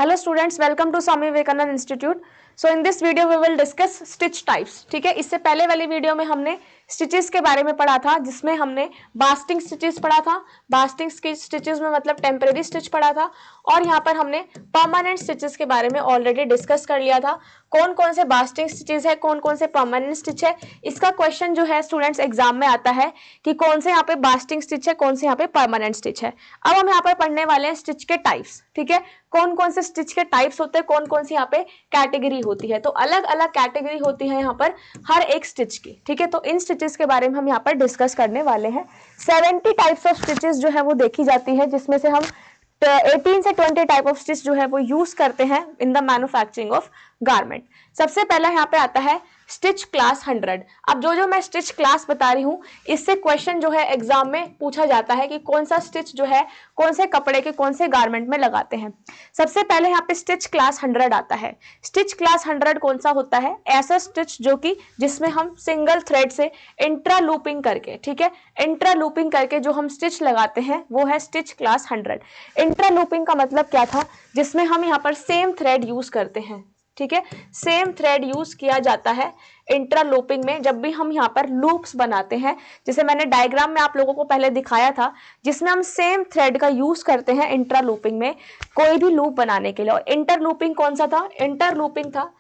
Hello students, welcome to Swami Vivekananda institute. So in this video we will discuss stitch types. ठीक है, इससे पहले वाली वीडियो में हमने स्टिचेस के बारे में पढ़ा था, जिसमें हमने बास्टिंग स्टिचेस पढ़ा था। बास्टिंग स्टिचेस में मतलब टेम्परेरी स्टिच पढ़ा था, और यहाँ पर हमने परमानेंट स्टिचेस के बारे में ऑलरेडी डिस्कस कर लिया था। कौन कौन से बास्टिंग स्टिचेस है, कौन कौन से परमानेंट स्टिच है। इसका क्वेश्चन जो है स्टूडेंट्स एग्जाम में आता है कि कौन से यहाँ पे बास्टिंग स्टिच है, कौन से यहाँ पे परमानेंट स्टिच है। अब हम यहाँ पर पढ़ने वाले हैं स्टिच के टाइप्स। ठीक है, कौन कौन से स्टिच के टाइप्स होते हैं, कौन कौन सी यहाँ पे कैटेगरी होती है। तो अलग अलग कैटेगरी होती है यहाँ पर हर एक स्टिच की। ठीक है, तो इन स्टिचेस के बारे में हम यहाँ पर डिस्कस करने वाले हैं। 70 टाइप्स ऑफ स्टिचेस जो है वो देखी जाती है, जिसमें से हम 18 से 20 टाइप ऑफ स्टिच जो है वो यूज करते हैं in the manufacturing of garment. सबसे पहला यहाँ पे आता है स्टिच क्लास 100। अब जो मैं स्टिच क्लास बता रही हूँ, इससे क्वेश्चन जो है एग्जाम में पूछा जाता है कि कौन सा स्टिच जो है कौन से कपड़े के कौन से गारमेंट में लगाते हैं। सबसे पहले यहाँ पे स्टिच क्लास 100 आता है। स्टिच क्लास 100 कौन सा होता है? ऐसा स्टिच जो कि जिसमें हम सिंगल थ्रेड से इंट्रा लूपिंग करके, ठीक है, इंट्रा लूपिंग करके जो हम स्टिच लगाते हैं वो है स्टिच क्लास 100। इंट्रा लूपिंग का मतलब क्या था? जिसमें हम यहाँ पर सेम थ्रेड यूज करते हैं। ठीक है, सेम थ्रेड यूज किया जाता है इंट्रा लूपिंग में। जब भी हम यहाँ पर लूप्स बनाते हैं, जैसे मैंने डायग्राम में आप लोगों को पहले दिखाया था, जिसमें हम सेम थ्रेड का यूज करते हैं इंट्रा लूपिंग में कोई भी लूप बनाने के लिए। और इंटर लूपिंग कौन सा था? इंटर लूपिंग था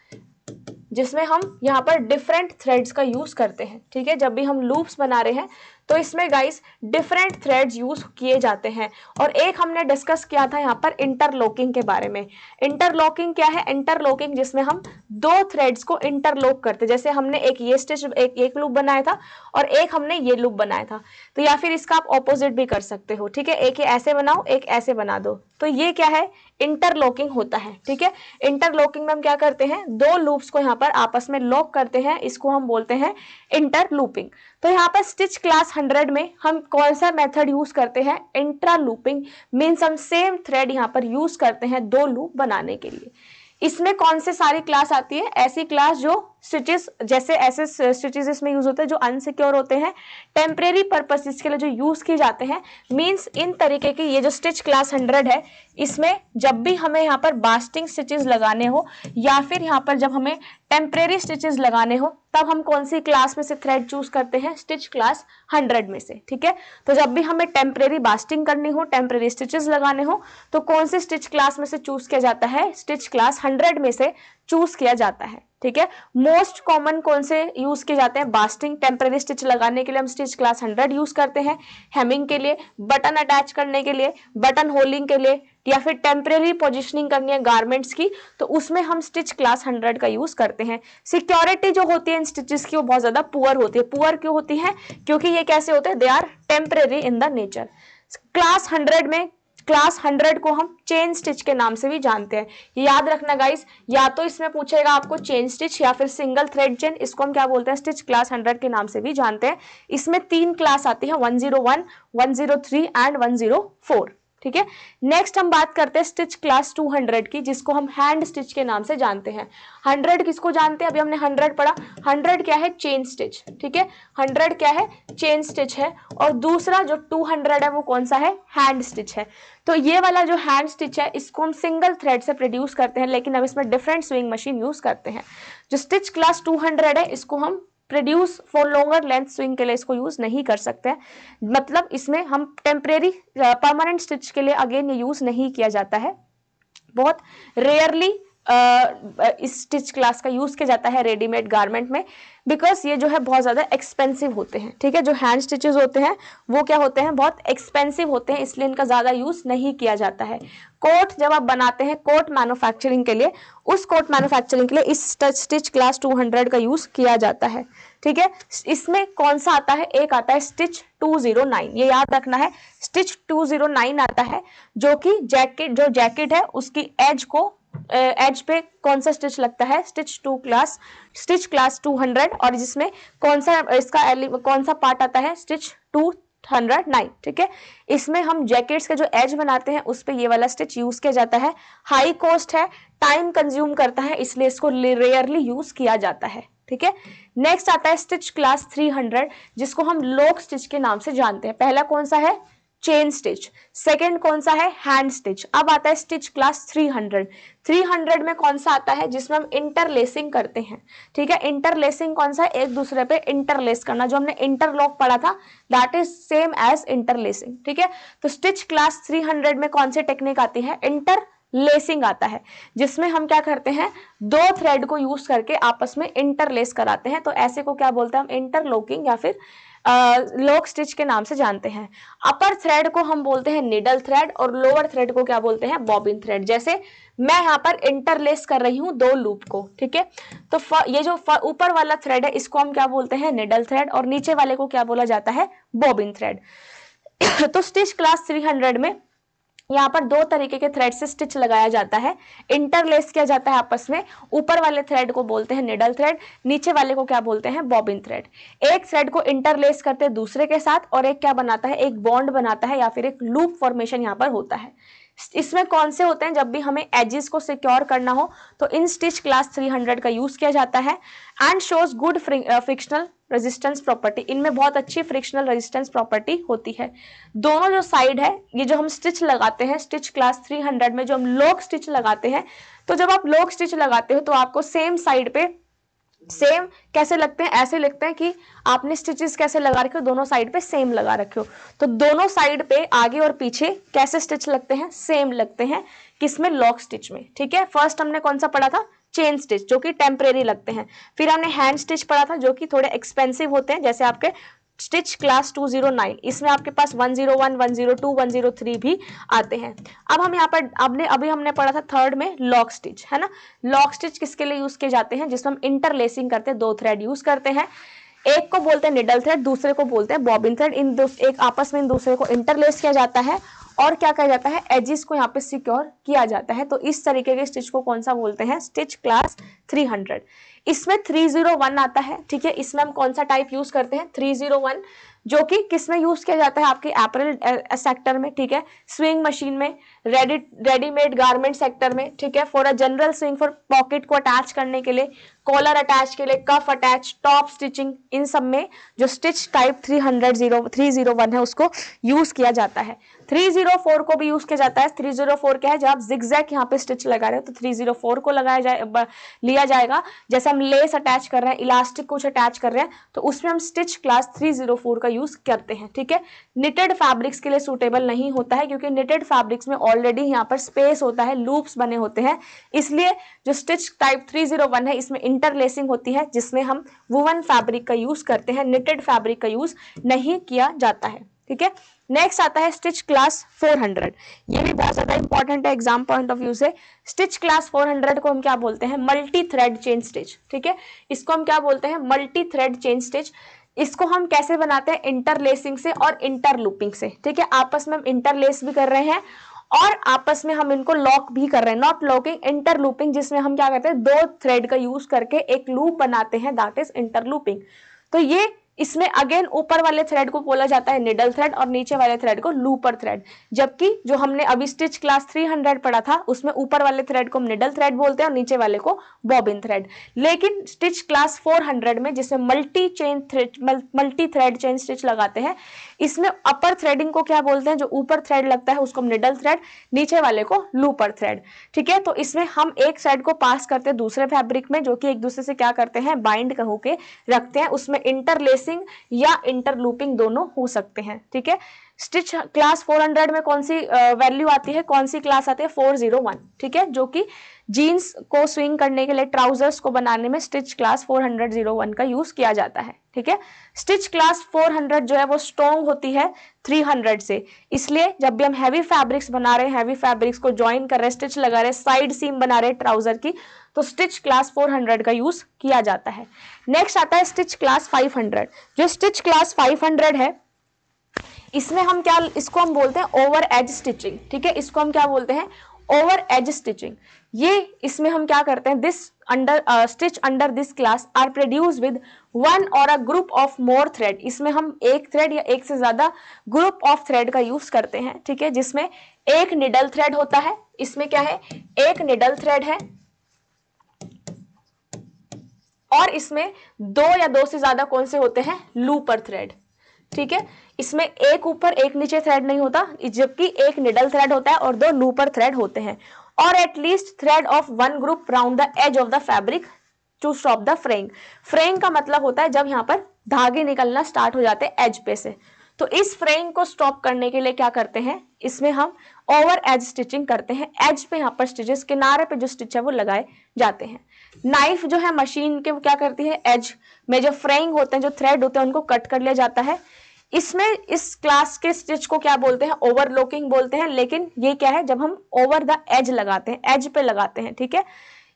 जिसमें हम यहाँ पर डिफरेंट थ्रेड्स का यूज करते हैं। ठीक है, जब भी हम लूप्स बना रहे हैं तो इसमें गाइस डिफरेंट थ्रेड्स यूज किए जाते हैं। और एक हमने डिस्कस किया था यहाँ पर इंटरलॉकिंग के बारे में। इंटरलॉकिंग क्या है? इंटरलॉकिंग जिसमें हम दो थ्रेड्स को इंटरलॉक करते, जैसे हमने एक ये स्टिच एक लूप बनाया था और एक हमने ये लूप बनाया था। तो या फिर इसका आप ऑपोजिट भी कर सकते हो। ठीक है, एक ये ऐसे बनाओ, एक ऐसे बना दो, तो ये क्या है? इंटरलॉकिंग होता है। ठीक है, इंटरलॉकिंग में हम क्या करते हैं? दो लूप्स को यहाँ पर आपस में लॉक करते हैं, इसको हम बोलते हैं इंटरलूपिंग। तो यहाँ पर स्टिच क्लास 100 में हम कौन सा मेथड यूज करते हैं? Intra looping. मीन्स हम सेम थ्रेड यहाँ पर यूज करते हैं दो लूप बनाने के लिए। इसमें कौन से सारी क्लास आती है? ऐसी क्लास जो स्टिचेस, जैसे ऐसे स्टिचेस इसमें यूज होते हैं जो अनसिक्योर होते हैं, टेम्परेरी पर्पसेस के लिए जो यूज किए जाते हैं। मीन्स इन तरीके की ये जो स्टिच क्लास 100 है, इसमें जब भी हमें यहाँ पर बास्टिंग स्टिचेस लगाने हो या फिर यहाँ पर जब हमें टेम्परेरी स्टिचेस लगाने हो, तब हम कौन सी क्लास में से थ्रेड चूज करते हैं? स्टिच क्लास 100 में से। ठीक है, तो जब भी हमें टेम्परेरी बास्टिंग करनी हो, टेम्परेरी स्टिचेस लगाने हो, तो कौन सी स्टिच क्लास में से चूज किया जाता है? स्टिच क्लास 100 में से चूज किया जाता है। ठीक है, मोस्ट कॉमन कौन से यूज किए जाते हैं? बास्टिंग। टेम्परेरी स्टिच लगाने के लिए हम स्टिच क्लास 100 यूज करते हैं। हेमिंग के लिए, बटन अटैच करने के लिए, बटन होल्डिंग के लिए, या फिर टेम्परेरी पोजीशनिंग करनी है गारमेंट्स की, तो उसमें हम स्टिच क्लास 100 का यूज करते हैं। सिक्योरिटी जो होती है इन स्टिचेस की वो बहुत ज्यादा पुअर होती है। पुअर क्यों होती है? क्योंकि ये कैसे होते हैं? They are temporary in the nature. Class 100 में, क्लास 100 को हम चेन स्टिच के नाम से भी जानते हैं। ये याद रखना गाइस, या तो इसमें पूछेगा आपको चेन स्टिच या फिर सिंगल थ्रेड चेन, इसको हम क्या बोलते हैं? स्टिच क्लास 100 के नाम से भी जानते हैं। इसमें 3 क्लास आती है, 101, 103 एंड 104। ठीक है, नेक्स्ट हम बात करते हैं स्टिच क्लास 200 की, जिसको हम हैंड स्टिच के नाम से जानते हैं। 100 किसको जानते हैं? अभी हमने 100 पढ़ा। 100 क्या है? Chain stitch. ठीक है, 100 क्या है? चेन स्टिच है। और दूसरा जो 200 है वो कौन सा है? हैंड स्टिच है। तो ये वाला जो हैंड स्टिच है, इसको हम सिंगल थ्रेड से प्रोड्यूस करते हैं, लेकिन अब इसमें डिफरेंट स्विंग मशीन यूज करते हैं। जो स्टिच क्लास 200 है, इसको हम produce for longer length swing के लिए इसको यूज नहीं कर सकते हैं। मतलब इसमें हम टेम्परेरी परमानेंट स्टिच के लिए अगेन ये यूज नहीं किया जाता है। बहुत रेयरली इस स्टिच क्लास का यूज किया जाता है रेडीमेड गारमेंट में, बिकॉज ये जो है बहुत ज्यादा एक्सपेंसिव होते हैं। ठीक है, जो हैंड स्टिचेस होते हैं वो क्या होते हैं? बहुत एक्सपेंसिव होते हैं, इसलिए इनका ज्यादा यूज नहीं किया जाता है। कोट जब आप बनाते हैं कोट मैन्युफैक्चरिंग के लिए, उस कोट मैन्युफैक्चरिंग के लिए इस स्टिच क्लास 200 का यूज किया जाता है। ठीक है, इसमें कौन सा आता है? एक आता है स्टिच 209, ये याद रखना है। स्टिच 209 आता है, जो कि जैकेट है उसकी एज पे कौन सा स्टिच लगता है? Stitch class 200। और जिसमें कौन सा पार्ट आता है? स्टिच 209। ठीक है, इसमें हम जैकेट्स के जो एज बनाते हैं उस पे ये वाला स्टिच यूज किया जाता है। हाई कॉस्ट है, टाइम कंज्यूम करता है, इसलिए इसको रेयरली यूज किया जाता है। ठीक है, नेक्स्ट आता है स्टिच क्लास 300, जिसको हम लॉक स्टिच के नाम से जानते हैं। पहला कौन सा है? Chain stitch. सेकंड कौन सा है, हैंड स्टिच। अब आता है स्टिच क्लास 300। 300 में कौन सा आता है, जिसमें हम इंटरलेसिंग करते हैं, ठीक है। इंटरलेसिंग कौन सा है, एक दूसरे पे इंटरलेस करना, जो हमने इंटरलॉक पढ़ा था that is same as interlacing, ठीक है। तो स्टिच क्लास 300 में कौन सी टेक्निक आती है, इंटरलेसिंग आता है, जिसमें हम क्या करते हैं, दो थ्रेड को यूज करके आपस में इंटरलेस कराते हैं। तो ऐसे को क्या बोलते हैं हम, इंटरलॉकिंग या फिर लॉक स्टिच के नाम से जानते हैं। अपर थ्रेड को हम बोलते हैं निडल थ्रेड और लोअर थ्रेड को क्या बोलते हैं, बॉबिन थ्रेड। जैसे मैं यहाँ पर इंटरलेस कर रही हूं दो लूप को, ठीक है। तो ये जो ऊपर वाला थ्रेड है इसको हम क्या बोलते हैं, निडल थ्रेड, और नीचे वाले को क्या बोला जाता है, बॉबिन थ्रेड। तो स्टिच क्लास 300 में यहाँ पर दो तरीके के थ्रेड से स्टिच लगाया जाता है, इंटरलेस किया जाता है आपस में। ऊपर वाले थ्रेड को बोलते हैं निडल थ्रेड, नीचे वाले को क्या बोलते हैं, बॉबिन थ्रेड। एक थ्रेड को इंटरलेस करते हैं दूसरे के साथ, और एक क्या बनाता है, एक बॉन्ड बनाता है या फिर एक लूप फॉर्मेशन यहाँ पर होता है। इसमें कौन से होते हैं, जब भी हमें एजेस को सिक्योर करना हो तो इन स्टिच क्लास 300 का यूज किया जाता है। And shows good frictional resistance property, इनमें बहुत अच्छी फ्रिक्शनल रेजिस्टेंस प्रॉपर्टी होती है। दोनों जो साइड है, ये जो हम स्टिच लगाते हैं स्टिच क्लास 300 में, जो हम लॉक स्टिच लगाते हैं, तो जब आप लॉक स्टिच लगाते हो तो आपको सेम साइड पे सेम कैसे लगते हैं, ऐसे लगते हैं कि आपने स्टिचेस कैसे लगा रखे हो, दोनों साइड पे सेम लगा रखे हो। तो दोनों साइड पे आगे और पीछे कैसे स्टिच लगते हैं, सेम लगते हैं, किसमें, लॉक स्टिच में, ठीक है। फर्स्ट हमने कौन सा पढ़ा था, चेन स्टिच, जो कि टेम्परेरी लगते हैं। फिर हमने हैंड स्टिच पढ़ा था, जो कि थोड़े एक्सपेंसिव होते हैं, जैसे आपके स्टिच क्लास 209, इसमें आपके पास 101, 102, 103 भी आते हैं। अब हम यहाँ पर अभी हमने पढ़ा था थर्ड में लॉक स्टिच, है ना। लॉक स्टिच किसके लिए यूज किए जाते हैं, जिसमें हम इंटरलेसिंग करते हैं, दो थ्रेड यूज करते हैं। एक को बोलते हैं निडल थ्रेड, दूसरे को बोलते हैं बॉबिन थ्रेड। एक आपस में इन दूसरे को इंटरलेस किया जाता है, और क्या किया जाता है, एजिस को यहाँ पे सिक्योर किया जाता है। तो इस तरीके के स्टिच को कौन सा बोलते हैं, स्टिच क्लास 300। इसमें 301 आता है, ठीक है। इसमें हम कौन सा टाइप यूज करते हैं, 301, जो कि किसमें यूज किया जाता है, आपके अपैरेल सेक्टर में, ठीक है, स्विंग मशीन में, रेडीमेड गारमेंट सेक्टर में, ठीक है, for a general swing, for pocket को अटैच करने के लिए, कॉलर अटैच के लिए, कफ अटैच, टॉप स्टिचिंग, इन सब में जो स्टिच टाइप 301 है उसको यूज किया जाता है। 304 को भी यूज किया जाता है। 304 क्या है, जब आप जिगजैग यहाँ पे स्टिच लगा रहे हो तो 304 को लिया जाएगा। जैसे हम लेस अटैच कर रहे हैं, इलास्टिक कुछ अटैच कर रहे हैं, तो उसमें हम स्टिच क्लास 304 का यूज करते हैं, ठीक है। निटेड फैब्रिक्स के लिए सूटेबल नहीं होता है, क्योंकि निटेड फैब्रिक्स में ऑलरेडी यहाँ पर स्पेस होता है, लूप्स बने होते हैं, इसलिए जो स्टिच टाइप 301 है इसमें इंटरलेसिंग होती है, जिसमें हम वुवन फैब्रिक का यूज करते हैं, निटेड फैब्रिक का यूज नहीं किया जाता है, ठीक है। नेक्स्ट आता है स्टिच क्लास 400। ये भी बहुत ज्यादा इंपॉर्टेंट है एग्जाम पॉइंट ऑफ व्यू से। स्टिच क्लास 400 को हम क्या बोलते हैं, मल्टी थ्रेड चेन स्टिच, ठीक है। इसको हम क्या बोलते हैं, मल्टी थ्रेड चेन स्टिच। इसको हम कैसे बनाते हैं, इंटरलेसिंग से और इंटरलूपिंग से, ठीक है। आपस में हम इंटरलेस भी कर रहे हैं और आपस में हम इनको लॉक भी कर रहे हैं, नॉट लॉकिंग, इंटरलूपिंग, जिसमें हम क्या करते हैं, दो थ्रेड का यूज करके एक लूप बनाते हैं, दैट इज इंटरलूपिंग। तो ये इसमें अगेन ऊपर वाले थ्रेड को बोला जाता है निडल थ्रेड और नीचे वाले थ्रेड को लूपर थ्रेड। जबकि जो हमने अभी स्टिच क्लास 300 पढ़ा था उसमें ऊपर वाले थ्रेड को हम निडल थ्रेड बोलते हैं और नीचे वाले को बॉबिन थ्रेड। लेकिन स्टिच क्लास 400 में जिसमें मल्टी थ्रेड चेन स्टिच लगाते हैं, इसमें अपर थ्रेडिंग को क्या बोलते हैं, जो ऊपर थ्रेड लगता है उसको हम निडल थ्रेड, नीचे वाले को लूपर थ्रेड, ठीक है। तो इसमें हम एक साइड को पास करते हैं दूसरे फैब्रिक में, जो कि एक दूसरे से क्या करते हैं, बाइंड होके रखते हैं। उसमें इंटरलेसिंग या इंटरलूपिंग दोनों हो सकते हैं, ठीक है। स्टिच क्लास 400 में कौन सी वैल्यू आती है, कौन सी क्लास आती है, 401, ठीक है, जो कि जीन्स को स्विंग करने के लिए, ट्राउजर्स को बनाने में स्टिच क्लास 401 का यूज किया जाता है, ठीक है। स्टिच क्लास 400 जो है वो स्ट्रॉन्ग होती है 300 से, इसलिए जब भी हम हैवी फैब्रिक्स बना रहे हैं, हैवी फैब्रिक्स को ज्वाइन कर रहे हैं, स्टिच लगा रहे हैं, साइड सीम बना रहे हैं ट्राउजर की, तो स्टिच क्लास 400 का यूज किया जाता है। नेक्स्ट आता है स्टिच क्लास 500। जो स्टिच क्लास 500 है इसमें हम क्या, इसको हम बोलते हैं ओवर एज स्टिचिंग, ठीक है। इसको हम क्या बोलते हैं, ओवर एज स्टिचिंग। ये इसमें हम क्या करते हैं, this under stitch under this class are produce with one or a group of more thread. इसमें हम एक थ्रेड या एक से ज्यादा ग्रुप ऑफ थ्रेड का यूज करते हैं, ठीक है, जिसमें एक निडल थ्रेड होता है। इसमें क्या है, एक निडल थ्रेड है और इसमें दो या दो से ज्यादा कौन से होते हैं, लूपर थ्रेड, ठीक है। इसमें एक ऊपर एक नीचे थ्रेड नहीं होता, जबकि एक निडल थ्रेड होता है और 2 लूपर थ्रेड होते हैं, और at least thread of one group round the edge of the fabric to stop the fraying. Fraying का मतलब होता है जब यहाँ पर धागे निकलना स्टार्ट हो जाते हैं एज पे से। तो इस फ्रेइंग को स्टॉप करने के लिए क्या करते हैं, इसमें हम ओवर एज स्टिचिंग करते हैं। एज पे यहाँ पर स्टिचेस, किनारे पे जो स्टिच है वो लगाए जाते हैं। नाइफ जो है मशीन के, वो क्या करती है, एज में जो फ्रेइंग होते हैं, जो थ्रेड होते हैं, उनको कट कर लिया जाता है। इसमें इस क्लास के स्टिच को क्या बोलते हैं, ओवरलॉकिंग बोलते हैं। लेकिन ये क्या है, जब हम ओवर द एज लगाते हैं, एज पे लगाते हैं, ठीक है।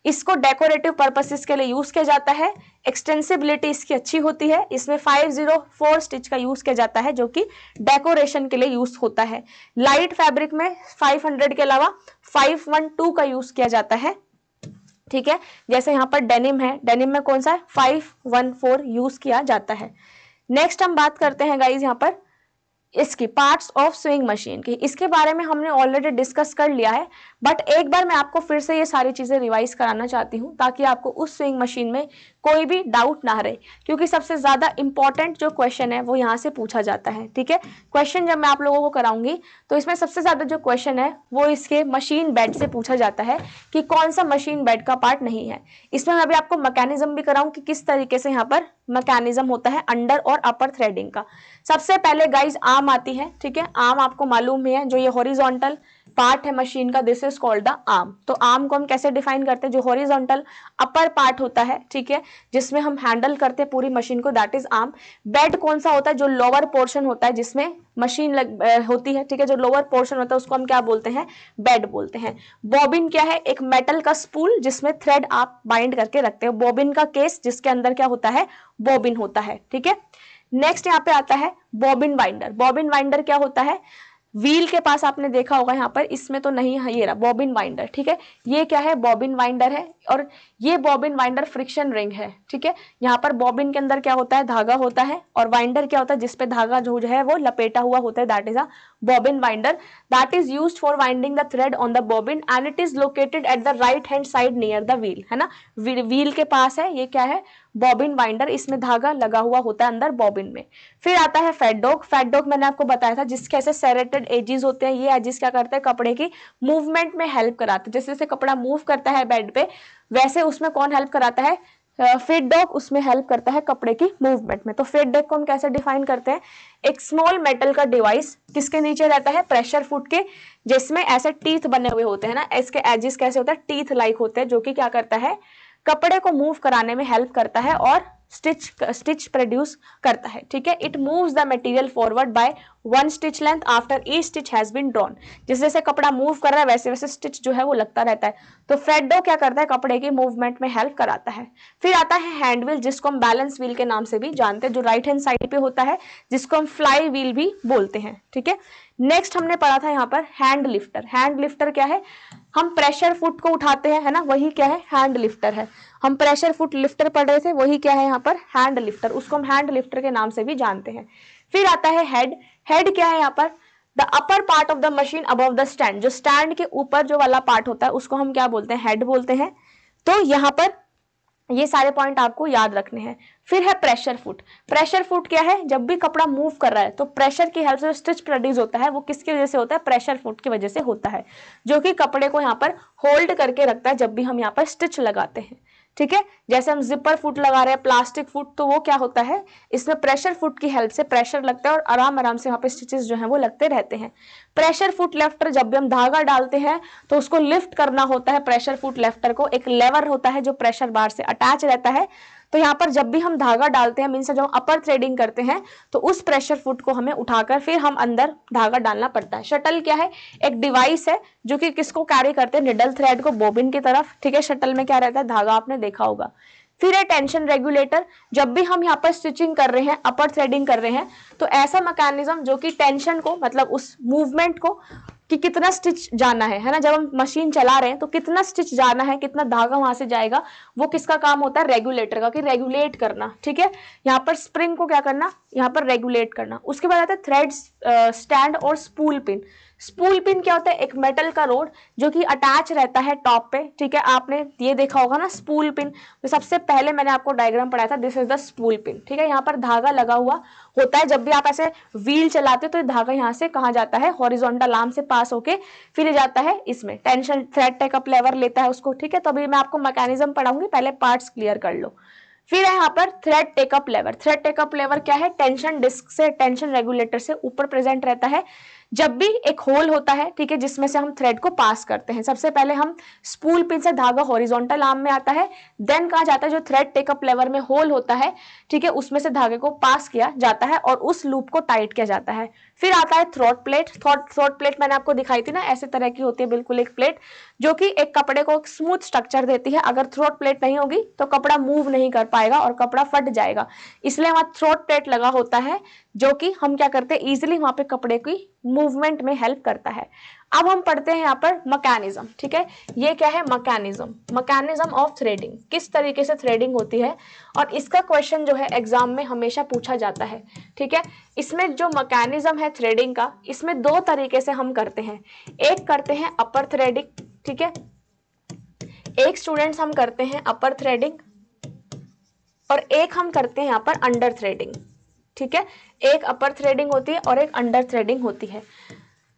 इसको डेकोरेटिव पर्पसेस के लिए यूज किया जाता है। एक्सटेंसिबिलिटी इसकी अच्छी होती है। इसमें 504 स्टिच का यूज किया जाता है, जो कि डेकोरेशन के लिए यूज होता है। लाइट फैब्रिक में 500 के अलावा 512 का यूज किया जाता है, ठीक है। जैसे यहाँ पर डेनिम है, डेनिम में कौन सा है, 514 यूज किया जाता है। नेक्स्ट हम बात करते हैं गाइज यहाँ पर इसकी पार्ट्स ऑफ स्विंग मशीन की। इसके बारे में हमने ऑलरेडी डिस्कस कर लिया है, बट एक बार मैं आपको फिर से ये सारी चीजें रिवाइज कराना चाहती हूँ, ताकि आपको उस स्विंग मशीन में कोई भी डाउट ना रहे, क्योंकि सबसे ज्यादा इंपॉर्टेंट जो क्वेश्चन है वो यहाँ से पूछा जाता है, ठीक है। क्वेश्चन जब मैं आप लोगों को कराऊंगी तो इसमें सबसे ज्यादा जो क्वेश्चन है वो इसके मशीन बेड से पूछा जाता है कि कौन सा मशीन बेड का पार्ट नहीं है। इसमें मैं अभी आपको मैकेनिज्म भी कराऊं कि किस तरीके से यहाँ पर मैकेनिज्म होता है अंडर और अपर थ्रेडिंग का। सबसे पहले गाइज आर्म आती है, ठीक है। आर्म आपको मालूम ही है, जो ये हॉरिजॉन्टल पार्ट है मशीन का, this is called the arm. तो आर्म को हम कैसे डिफाइन करते हैं, जो हॉरिजॉन्टल अपर पार्ट होता है, ठीक है, जिसमें हम हैंडल करते हैं पूरी मशीन को, दैट इज आर्म। बेड कौन सा होता है, जो लोअर पोर्शन होता है जिसमें मशीन होती है, ठीक है, जो लोअर पोर्शन होता है उसको हम क्या बोलते हैं, बेड बोलते हैं। बॉबिन क्या है, एक मेटल का स्पूल जिसमें थ्रेड आप बाइंड करके रखते हो। बॉबिन का केस जिसके अंदर क्या होता है, बॉबिन होता है, ठीक है। नेक्स्ट यहाँ पे आता है बॉबिन वाइंडर। बॉबिन वाइंडर क्या होता है, व्हील के पास आपने देखा होगा, यहाँ पर इसमें तो नहीं है, ये रहा बॉबिन वाइंडर, ठीक है। ये क्या है, बॉबिन वाइंडर है, और ये बॉबिन वाइंडर फ्रिक्शन रिंग है, ठीक है। यहाँ पर बॉबिन के अंदर क्या होता है, धागा होता है, और वाइंडर क्या होता है, जिसपे धागा जो है वो लपेटा हुआ होता है, that is a bobbin winder. That is used for winding the thread on the bobbin and it is located at the right hand side near the wheel, है ना, व्हील के पास है, ये क्या है, बॉबिन वाइंडर। इसमें धागा लगा हुआ होता है अंदर बॉबिन में। फिर आता है फेड डॉग। फेड डॉग मैंने आपको बताया था, जिसके ऐसे सेरेटेड एजेस होते हैं, ये एजेस क्या करते हैं, कपड़े की मूवमेंट में हेल्प कराते हैं। जैसे जैसे कपड़ा मूव करता है बेड पे, वैसे उसमें कौन हेल्प कराता है, फेड डॉग उसमें हेल्प करता है कपड़े की मूवमेंट में। तो फेड डॉग को हम कैसे डिफाइन करते हैं, एक स्मॉल मेटल का डिवाइस किसके नीचे रहता है, प्रेशर फुट के, जिसमें ऐसे टीथ बने हुए होते हैं ना, इसके एजेस कैसे होता है, टीथ लाइक होते हैं, जो कि क्या करता है, कपड़े को मूव कराने में हेल्प करता है और स्टिच प्रोड्यूस करता है, ठीक है। It moves the material forward by 1 stitch length after each stitch has been drawn. जैसे जैसे कपड़ा मूव कर रहा है वैसे वैसे स्टिच जो है वो लगता रहता है। तो फेड डॉग क्या करता है, कपड़े की मूवमेंट में हेल्प कराता है। फिर आता है हैंड व्हील, जिसको हम बैलेंस व्हील के नाम से भी जानते हैं, जो राइट हैंड साइड पे होता है, जिसको हम फ्लाई व्हील भी बोलते हैं, ठीक है। नेक्स्ट हमने पढ़ा था यहाँ पर हैंड लिफ्टर। हैंड लिफ्टर क्या है, हम प्रेशर फुट को उठाते हैं, है ना, वही क्या है, हैंड लिफ्टर है। हम प्रेशर फुट लिफ्टर पढ़ रहे थे, वही क्या है यहाँ पर, हैंड लिफ्टर, उसको हम हैंड लिफ्टर के नाम से भी जानते हैं। फिर आता है हेड। हेड क्या है यहाँ पर, the upper part of the machine above the stand, जो स्टैंड के ऊपर जो वाला पार्ट होता है उसको हम क्या बोलते हैं, हेड बोलते हैं। तो यहाँ पर ये सारे पॉइंट आपको याद रखने हैं। फिर है प्रेशर फुट। प्रेशर फुट क्या है, जब भी कपड़ा मूव कर रहा है तो प्रेशर की हेल्प से स्टिच प्रोड्यूस होता है, वो किसकी वजह से होता है, प्रेशर फुट की वजह से होता है, जो कि कपड़े को यहाँ पर होल्ड करके रखता है जब भी हम यहाँ पर स्टिच लगाते हैं, ठीक है। जैसे हम जिपर फुट लगा रहे हैं, प्लास्टिक फुट, तो वो क्या होता है, इसमें प्रेशर फुट की हेल्प से प्रेशर लगता है और आराम आराम से वहां पे स्टिचेस जो है वो लगते रहते हैं। प्रेशर फुट लेफ्टर, जब भी हम धागा डालते हैं तो उसको लिफ्ट करना होता है, प्रेशर फुट लेफ्टर को एक लेवर होता है जो प्रेशर बार से अटैच रहता है। तो यहाँ पर जब भी हम धागा डालते हैं, मीन्स जब हम अपर थ्रेडिंग करते हैं, तो उस प्रेशर फुट को हमें उठाकर फिर हम अंदर धागा डालना पड़ता है। शटल क्या है, एक डिवाइस है जो कि किसको कैरी करते हैं, निडल थ्रेड को बॉबिन की तरफ, ठीक है। शटल में क्या रहता है, धागा, आपने देखा होगा। फिर है टेंशन रेगुलेटर। जब भी हम यहाँ पर स्टिचिंग कर रहे हैं, अपर थ्रेडिंग कर रहे हैं, तो ऐसा मैकेनिज्म जो कि टेंशन को, मतलब उस मूवमेंट को कि कितना स्टिच जाना है ना, जब हम मशीन चला रहे हैं तो कितना स्टिच जाना है, कितना धागा वहां से जाएगा, वो किसका काम होता है, रेगुलेटर का, कि रेगुलेट करना, ठीक है। यहाँ पर स्प्रिंग को क्या करना, यहाँ पर रेगुलेट करना। उसके बाद आता है थ्रेड स्टैंड और स्पूल पिन। स्पूल पिन क्या होता है, एक मेटल का रोड जो कि अटैच रहता है टॉप पे, ठीक है। आपने ये देखा होगा ना स्पूल पिन, तो सबसे पहले मैंने आपको डायग्राम पढ़ाया था, this is the spool pin, ठीक है। यहाँ पर धागा लगा हुआ होता है, जब भी आप ऐसे व्हील चलाते हो तो धागा यहाँ से कहाँ जाता है, हॉरिजॉन्टल आर्म से पास होके फिर जाता है इसमें, टेंशन थ्रेड टेकअप लेवर लेता है उसको, ठीक है। तो अभी मैं आपको मैकेनिज्म पढ़ाऊंगी, पहले पार्ट्स क्लियर कर लो। फिर है यहाँ पर थ्रेड टेकअप लेवर। थ्रेड टेकअप लेवर क्या है, टेंशन डिस्क से, टेंशन रेगुलेटर से ऊपर प्रेजेंट रहता है जब भी एक होल होता है, ठीक है, जिसमें से हम थ्रेड को पास करते हैं। सबसे पहले हम स्पूल पिन से धागा हॉरिजॉन्टल आर्म में आता है, देन कहा जाता है जो थ्रेड टेकअप लेवर में होल होता है, ठीक है, उसमें से धागे को पास किया जाता है और उस लूप को टाइट किया जाता है। फिर आता है थ्रोट प्लेट। थ्रोट प्लेट मैंने आपको दिखाई थी ना, ऐसे तरह की होती है बिल्कुल एक प्लेट, जो कि एक कपड़े को स्मूथ स्ट्रक्चर देती है। अगर थ्रोट प्लेट नहीं होगी तो कपड़ा मूव नहीं कर पाएगा और कपड़ा फट जाएगा, इसलिए वहां थ्रोट प्लेट लगा होता है, जो कि हम क्या करते हैं, इजिली वहां पे कपड़े की मूवमेंट में हेल्प करता है। अब हम पढ़ते हैं यहाँ पर मैकेनिज्म, ठीक है। ये क्या है, मैकेनिज्म, मैकेनिज्म ऑफ थ्रेडिंग, किस तरीके से थ्रेडिंग होती है, और इसका क्वेश्चन जो है एग्जाम में हमेशा पूछा जाता है, ठीक है। इसमें जो मैकेनिज्म है थ्रेडिंग का, इसमें दो तरीके से हम करते हैं। एक करते हैं अपर थ्रेडिंग, ठीक है, एक स्टूडेंट्स हम करते हैं अपर थ्रेडिंग, और एक हम करते हैं यहाँ पर अंडर थ्रेडिंग, ठीक है। एक अपर थ्रेडिंग होती है और एक अंडर थ्रेडिंग होती है।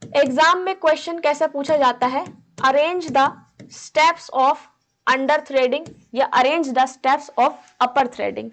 एग्जाम में क्वेश्चन कैसे पूछा जाता है, arrange the steps of under threading या arrange the steps of upper threading.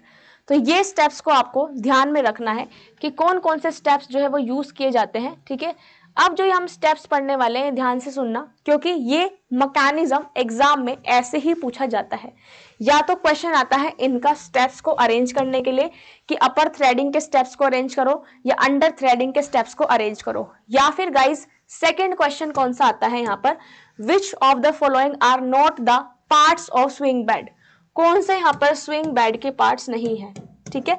तो ये स्टेप्स को आपको ध्यान में रखना है कि कौन कौन से स्टेप्स जो है वो यूज किए जाते हैं, ठीक है। अब जो हम स्टेप्स पढ़ने वाले हैं ध्यान से सुनना, क्योंकि ये मैकेनिज्म एग्जाम में ऐसे ही पूछा जाता है। या तो क्वेश्चन आता है इनका स्टेप्स को अरेंज करने के लिए कि अपर थ्रेडिंग के स्टेप्स को अरेंज करो या अंडर थ्रेडिंग के स्टेप्स को अरेंज करो, या फिर गाइस सेकंड क्वेश्चन कौन सा आता है यहाँ पर, which of the following are not the parts of swing bed. कौन से यहाँ पर स्विंग बेड के पार्ट्स नहीं है, ठीक है।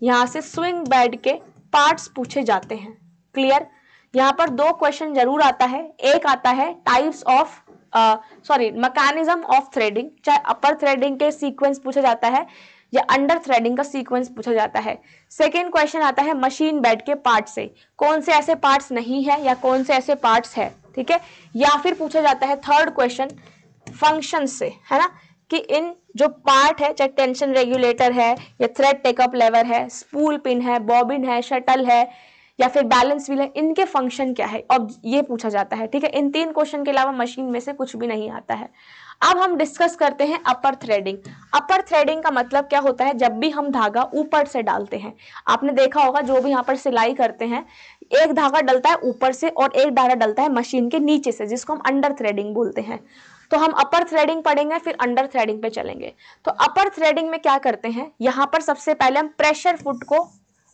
यहाँ से स्विंग बेड के पार्ट्स पूछे जाते हैं, क्लियर। यहाँ पर दो क्वेश्चन जरूर आता है, एक आता है types of mechanism of threading, चाहे अपर थ्रेडिंग के सीक्वेंस पूछा जाता है या अंडर थ्रेडिंग का सीक्वेंस पूछा जाता है। सेकेंड क्वेश्चन आता है मशीन बेड के पार्ट से, कौन से ऐसे पार्ट्स नहीं है या कौन से ऐसे पार्ट्स है, ठीक है। या फिर पूछा जाता है थर्ड क्वेश्चन फंक्शन से, है ना, कि इन जो पार्ट है, चाहे टेंशन रेगुलेटर है या थ्रेड टेकअप लेवर है, स्पूल पिन है, बॉबिन है, शटल है या फिर बैलेंस व्हील है, इनके फंक्शन क्या है, अब ये पूछा जाता है, ठीक है। इन तीन क्वेश्चन के अलावा मशीन में से कुछ भी नहीं आता है। अब हम डिस्कस करते हैं अपर थ्रेडिंग। अपर थ्रेडिंग का मतलब क्या होता है, जब भी हम धागा ऊपर से डालते हैं, आपने देखा होगा जो भी यहाँ पर सिलाई करते हैं, एक धागा डलता है ऊपर से और एक धागा डलता है मशीन के नीचे से, जिसको हम अंडर थ्रेडिंग बोलते हैं। तो हम अपर थ्रेडिंग पढ़ेंगे, फिर अंडर थ्रेडिंग पे चलेंगे। तो अपर थ्रेडिंग में क्या करते हैं, यहाँ पर सबसे पहले हम प्रेशर फुट को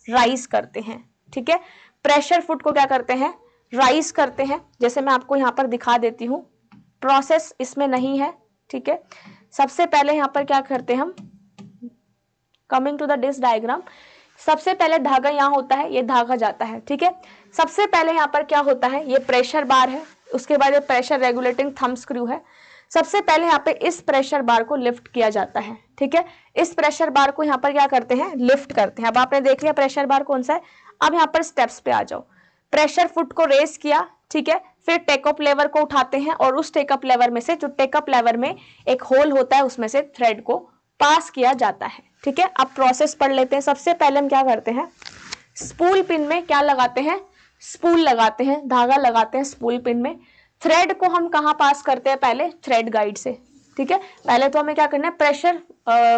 राइज करते हैं, ठीक है। प्रेशर फुट को क्या करते हैं, राइज करते हैं। जैसे मैं आपको यहाँ पर दिखा देती हूँ, प्रोसेस इसमें नहीं है, ठीक है। सबसे पहले यहाँ पर क्या करते हैं हम, coming to the this diagram, सबसे पहले धागा यहाँ होता है, ये धागा जाता है, ठीक है। सबसे पहले यहाँ पर क्या होता है, ये प्रेशर बार है, उसके बाद ये प्रेशर रेगुलेटिंग थंब स्क्रू है। सबसे पहले यहाँ पे इस प्रेशर बार को लिफ्ट किया जाता है, ठीक है। इस प्रेशर बार को यहाँ पर क्या करते हैं, लिफ्ट करते हैं। अब आपने देख लिया प्रेशर बार कौन सा है। अब यहाँ पर स्टेप्स पे आ जाओ, प्रेशर फुट को रेस किया, ठीक है। फिर टेकअप लेवर को उठाते हैं और उस टेकअप लेवर में से, जो टेकअप लेवर में एक होल होता है, उसमें से थ्रेड को पास किया जाता है, ठीक है। अब प्रोसेस पढ़ लेते हैं। सबसे पहले हम क्या करते हैं, स्पूल पिन में क्या लगाते हैं, स्पूल लगाते हैं, धागा लगाते हैं स्पूल पिन में। थ्रेड को हम कहाँ पास करते हैं, पहले थ्रेड गाइड से, ठीक है। पहले तो हमें क्या करना है, प्रेशर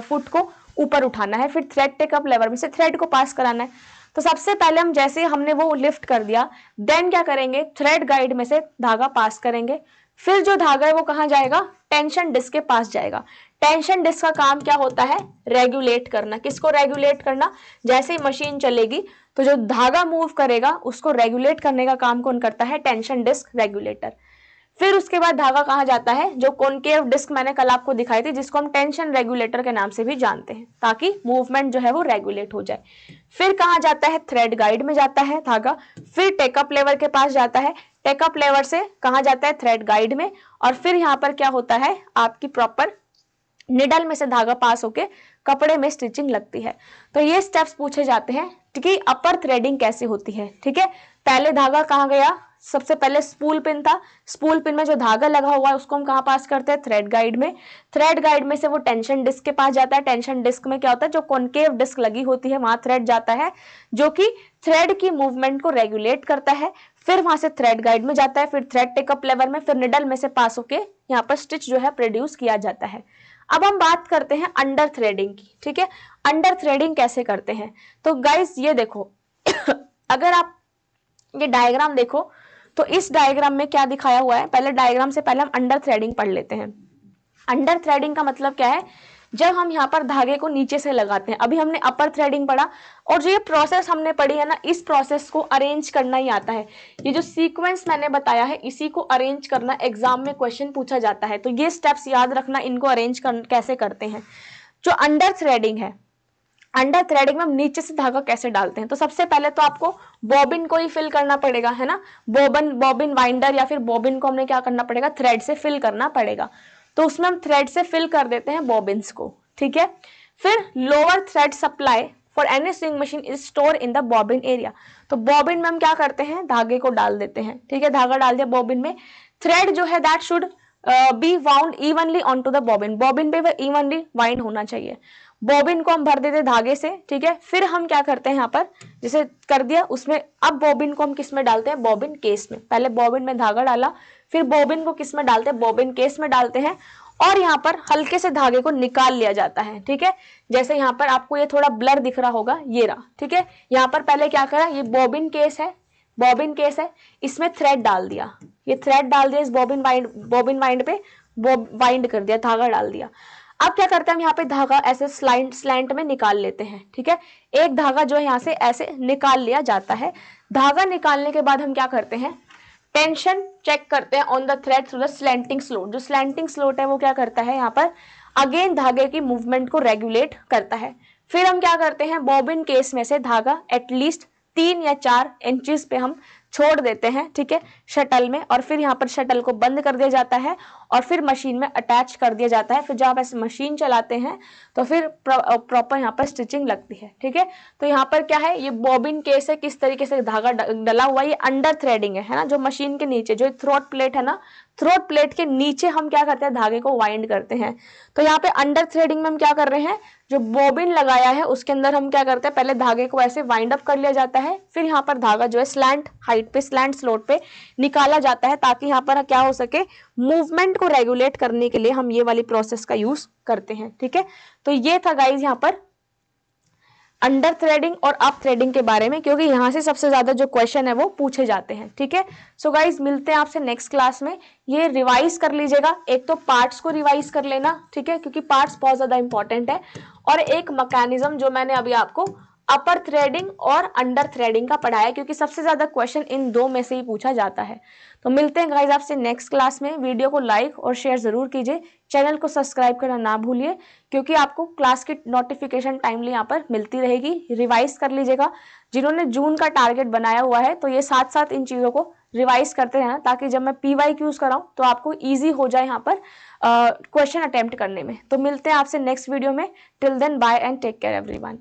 फुट को ऊपर उठाना है, फिर थ्रेड टेकअप लेवर में से थ्रेड को पास कराना है। तो सबसे पहले हम जैसे हमने वो लिफ्ट कर दिया, देन क्या करेंगे, थ्रेड गाइड में से धागा पास करेंगे। फिर जो धागा है वो कहाँ जाएगा, टेंशन डिस्क के पास जाएगा। टेंशन डिस्क का काम क्या होता है, रेगुलेट करना। किसको रेगुलेट करना, जैसे ही मशीन चलेगी तो जो धागा मूव करेगा उसको रेगुलेट करने का काम कौन करता है, टेंशन डिस्क रेगुलेटर। फिर उसके बाद धागा कहाँ जाता है, जो कॉनकेव डिस्क मैंने कल आपको दिखाई थी, जिसको हम टेंशन रेगुलेटर के नाम से भी जानते हैं, ताकि मूवमेंट जो है वो रेगुलेट हो जाए। फिर कहाँ जाता है, थ्रेड गाइड में जाता है धागा। फिर टेकअप लेवर के पास जाता है, टेकअप लेवर से कहाँ जाता है, थ्रेड गाइड में। और फिर यहाँ पर क्या होता है, आपकी प्रॉपर निडल में से धागा पास होके कपड़े में स्टिचिंग लगती है। तो ये स्टेप्स पूछे जाते हैं कि अपर थ्रेडिंग कैसे होती है, ठीक है। पहले धागा कहाँ गया, सबसे पहले स्पूल पिन था, स्पूल पिन में जो धागा लगा हुआ है उसको हम कहाँ पास करते हैं, थ्रेड गाइड में। थ्रेड गाइड में से वो टेंशन डिस्क के पास जाता है। टेंशन डिस्क में क्या होता है, जो कॉनकेव डिस्क लगी होती है वहां थ्रेड जाता है, जो कि थ्रेड की मूवमेंट को रेगुलेट करता है। फिर वहां से थ्रेड गाइड में जाता है, फिर थ्रेड टेकअप लेवर में, फिर निडल में से पास होके यहाँ पर स्टिच जो है प्रोड्यूस किया जाता है। अब हम बात करते हैं अंडर थ्रेडिंग की, ठीक है। अंडर थ्रेडिंग कैसे करते हैं, तो गाइस ये देखो अगर आप ये डायग्राम देखो तो इस डायग्राम में क्या दिखाया हुआ है, पहले डायग्राम से पहले हम अंडर थ्रेडिंग पढ़ लेते हैं। अंडर थ्रेडिंग का मतलब क्या है, जब हम यहाँ पर धागे को नीचे से लगाते हैं। अभी हमने अपर थ्रेडिंग पढ़ा, और जो ये प्रोसेस हमने पढ़ी है ना, इस प्रोसेस को अरेंज करना ही आता है। ये जो सीक्वेंस मैंने बताया है इसी को अरेंज करना एग्जाम में क्वेश्चन पूछा जाता है। तो ये स्टेप्स याद रखना, इनको अरेंज कैसे करते हैं। जो अंडर थ्रेडिंग है, अंडर थ्रेडिंग में हम नीचे से धागा कैसे डालते हैं, तो सबसे पहले तो आपको बॉबिन को ही फिल करना पड़ेगा, है ना। बॉबिन वाइंडर या फिर बॉबिन को हमने क्या करना पड़ेगा, थ्रेड से फिल करना पड़ेगा। तो उसमें हम थ्रेड से फिल कर देते हैं बॉबिन्स को, ठीक है। फिर lower thread supply for any swing machine is store in the bobbin area. तो बॉबिन में हम क्या करते हैं, धागे को डाल देते हैं, ठीक है। धागा डाल दिया बॉबिन में। थ्रेड जो है that should be wound evenly on to the bobbin, bobbin पे वह इवनली वाइंड होना चाहिए। बॉबिन को हम भर देते धागे से, ठीक है। फिर हम क्या करते हैं, यहाँ पर जैसे कर दिया उसमें, अब बॉबिन को हम किस में डालते हैं, बॉबिन केस में। पहले बॉबिन में धागा डाला, फिर बॉबिन को किस में डालते हैं, बॉबिन केस में डालते हैं, और यहाँ पर हल्के से धागे को निकाल लिया जाता है, ठीक है। जैसे यहाँ पर आपको ये थोड़ा ब्लर दिख रहा होगा, ये रहा, ठीक है। यहाँ पर पहले क्या करा, ये बॉबिन केस है, बॉबिन केस है, इसमें थ्रेड डाल दिया, ये थ्रेड डाल दिया इस बॉबिन वाइंड पे, वाइंड कर दिया, धागा डाल दिया। अब क्या करते हैं हम, यहाँ पे धागा ऐसे स्लैंट में निकाल लेते हैं, ठीक है। एक धागा जो है यहाँ से ऐसे निकाल लिया जाता है। धागा निकालने के बाद हम क्या करते हैं, टेंशन चेक करते हैं on the thread through the slanting slot. जो स्लैंटिंग स्लोट है वो क्या करता है, यहाँ पर अगेन धागे की मूवमेंट को रेगुलेट करता है। फिर हम क्या करते हैं, बॉबिन केस में से धागा एटलीस्ट 3 या 4 इंचेस पे हम छोड़ देते हैं, ठीक है, शटल में, और फिर यहाँ पर शटल को बंद कर दिया जाता है और फिर मशीन में अटैच कर दिया जाता है। फिर जब आप ऐसे मशीन चलाते हैं तो फिर प्रॉपर यहाँ पर स्टिचिंग लगती है, ठीक है। तो यहाँ पर क्या है, ये बॉबिन केस है, किस तरीके से धागा डला हुआ है, ये अंडर थ्रेडिंग है ना। जो मशीन के नीचे जो थ्रोट प्लेट है ना, थ्रोट प्लेट के नीचे हम क्या करते हैं, धागे को वाइंड करते हैं। तो यहाँ पे अंडर थ्रेडिंग में हम क्या कर रहे हैं, जो बॉबिन लगाया है उसके अंदर हम क्या करते हैं, पहले धागे को ऐसे वाइंड अप कर लिया जाता है, फिर यहाँ पर धागा जो है स्लैंट हाइट पे, स्लैंट स्लोट पे निकाला जाता है, ताकि यहाँ पर क्या हो सके, मूवमेंट को रेगुलेट करने के लिए हम ये वाली प्रोसेस का यूज करते हैं, ठीक है। तो ये था गाइज यहाँ पर अंडर थ्रेडिंग और अप थ्रेडिंग के बारे में, क्योंकि यहाँ से सबसे ज्यादा जो क्वेश्चन है वो पूछे जाते हैं, ठीक है। सो गाइज मिलते हैं आपसे नेक्स्ट क्लास में। ये रिवाइज कर लीजिएगा, एक तो पार्ट्स को रिवाइज कर लेना, ठीक है, क्योंकि पार्ट्स बहुत ज्यादा इंपॉर्टेंट है, और एक मैकेनिज्म जो मैंने अभी आपको अपर थ्रेडिंग और अंडर थ्रेडिंग का पढ़ाया, क्योंकि सबसे ज्यादा क्वेश्चन इन दो में से ही पूछा जाता है। तो मिलते हैं गाइज आपसे नेक्स्ट क्लास में। वीडियो को लाइक और शेयर जरूर कीजिए, चैनल को सब्सक्राइब करना ना भूलिए, क्योंकि आपको क्लास की नोटिफिकेशन टाइमली यहाँ पर मिलती रहेगी। रिवाइज कर लीजिएगा, जिन्होंने जून का टारगेट बनाया हुआ है तो ये साथ साथ इन चीजों को रिवाइज करते रहना, ताकि जब मैं PYQs कराऊं तो आपको इजी हो जाए यहाँ पर क्वेश्चन अटेम्प्ट करने में। तो मिलते हैं आपसे नेक्स्ट वीडियो में। Till then bye and take care everyone.